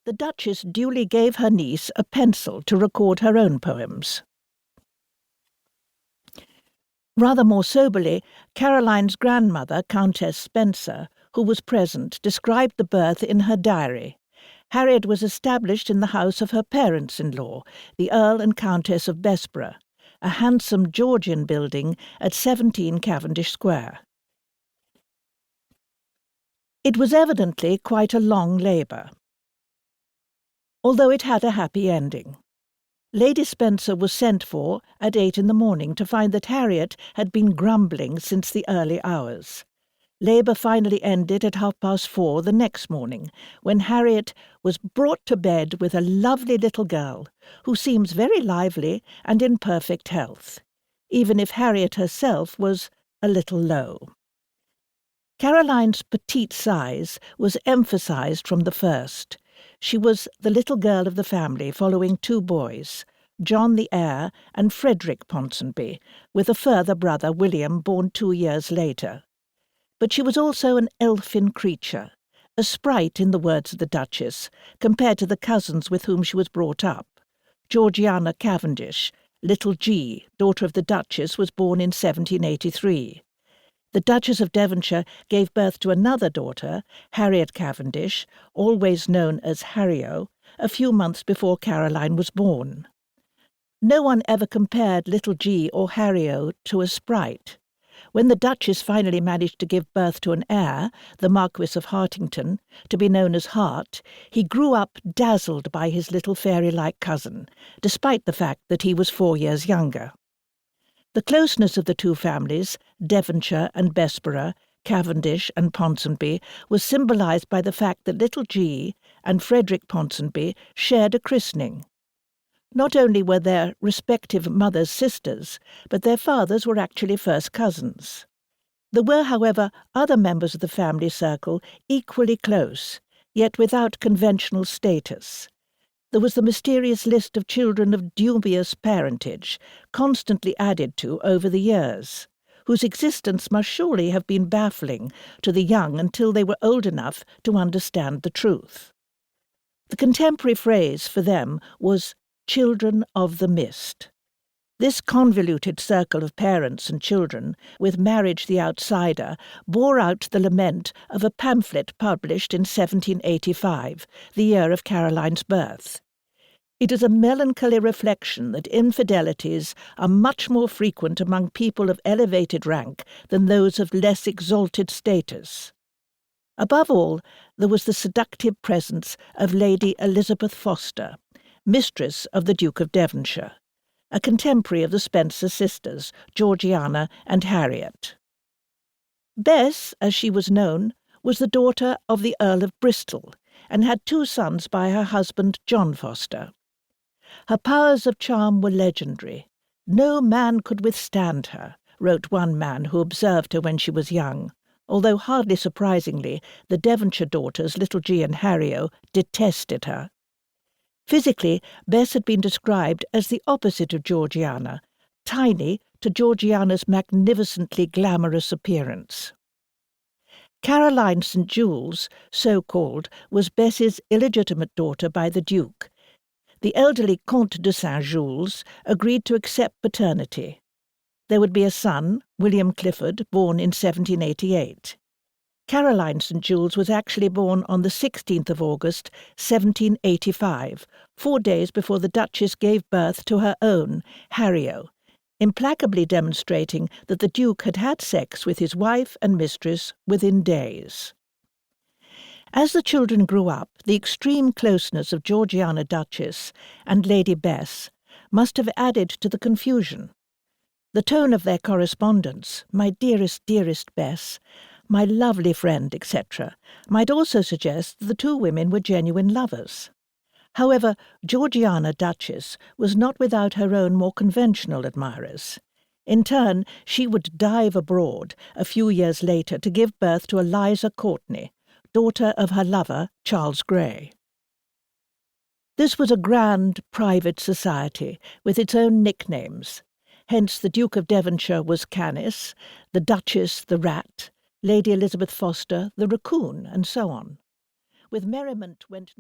The Duchess duly gave her niece a pencil to record her own poems. Rather more soberly, Caroline's grandmother, Countess Spencer, who was present, described the birth in her diary. Harriet was established in the house of her parents-in-law, the Earl and Countess of Bessborough, a handsome Georgian building at 17 Cavendish Square. It was evidently quite a long labour, although it had a happy ending. Lady Spencer was sent for at 8 in the morning to find that Harriet had been grumbling since the early hours. Labour finally ended at 4:30 the next morning, when Harriet was brought to bed with a lovely little girl, who seems very lively and in perfect health, even if Harriet herself was a little low. Caroline's petite size was emphasized from the first. She was the little girl of the family, following two boys, John the heir and Frederick Ponsonby, with a further brother, William, born 2 years later. But she was also an elfin creature, a sprite in the words of the Duchess, compared to the cousins with whom she was brought up. Georgiana Cavendish, little G, daughter of the Duchess, was born in 1783. The Duchess of Devonshire gave birth to another daughter, Harriet Cavendish, always known as Harrio, a few months before Caroline was born. No one ever compared little G or Harrio to a sprite. When the Duchess finally managed to give birth to an heir, the Marquis of Hartington, to be known as Hart, he grew up dazzled by his little fairy-like cousin, despite the fact that he was 4 years younger. The closeness of the two families, Devonshire and Bessborough, Cavendish and Ponsonby, was symbolised by the fact that little G and Frederick Ponsonby shared a christening. Not only were their respective mothers sisters, but their fathers were actually first cousins. There were, however, other members of the family circle equally close, yet without conventional status. There was the mysterious list of children of dubious parentage, constantly added to over the years, whose existence must surely have been baffling to the young until they were old enough to understand the truth. The contemporary phrase for them was children of the mist. This convoluted circle of parents and children, with marriage the outsider, bore out the lament of a pamphlet published in 1785, the year of Caroline's birth. It is a melancholy reflection that infidelities are much more frequent among people of elevated rank than those of less exalted status. Above all, there was the seductive presence of Lady Elizabeth Foster, mistress of the Duke of Devonshire, a contemporary of the Spencer sisters, Georgiana and Harriet. Bess, as she was known, was the daughter of the Earl of Bristol, and had 2 sons by her husband John Foster. Her powers of charm were legendary. No man could withstand her, wrote one man who observed her when she was young, although hardly surprisingly the Devonshire daughters, little G and Harrio, detested her. Physically, Bess had been described as the opposite of Georgiana, tiny to Georgiana's magnificently glamorous appearance. Caroline St. Jules, so called, was Bess's illegitimate daughter by the Duke. The elderly Comte de St. Jules agreed to accept paternity. There would be a son, William Clifford, born in 1788. Caroline St. Jules was actually born on the 16th of August, 1785, 4 days before the Duchess gave birth to her own, Harrio, implacably demonstrating that the Duke had had sex with his wife and mistress within days. As the children grew up, the extreme closeness of Georgiana Duchess and Lady Bess must have added to the confusion. The tone of their correspondence, my dearest, dearest Bess, my lovely friend, etc., might also suggest that the two women were genuine lovers. However, Georgiana Duchess was not without her own more conventional admirers. In turn, she would dive abroad a few years later to give birth to Eliza Courtenay, daughter of her lover, Charles Grey. This was a grand, private society with its own nicknames. Hence the Duke of Devonshire was Canis, the Duchess the Rat, Lady Elizabeth Foster the Raccoon, and so on. With merriment went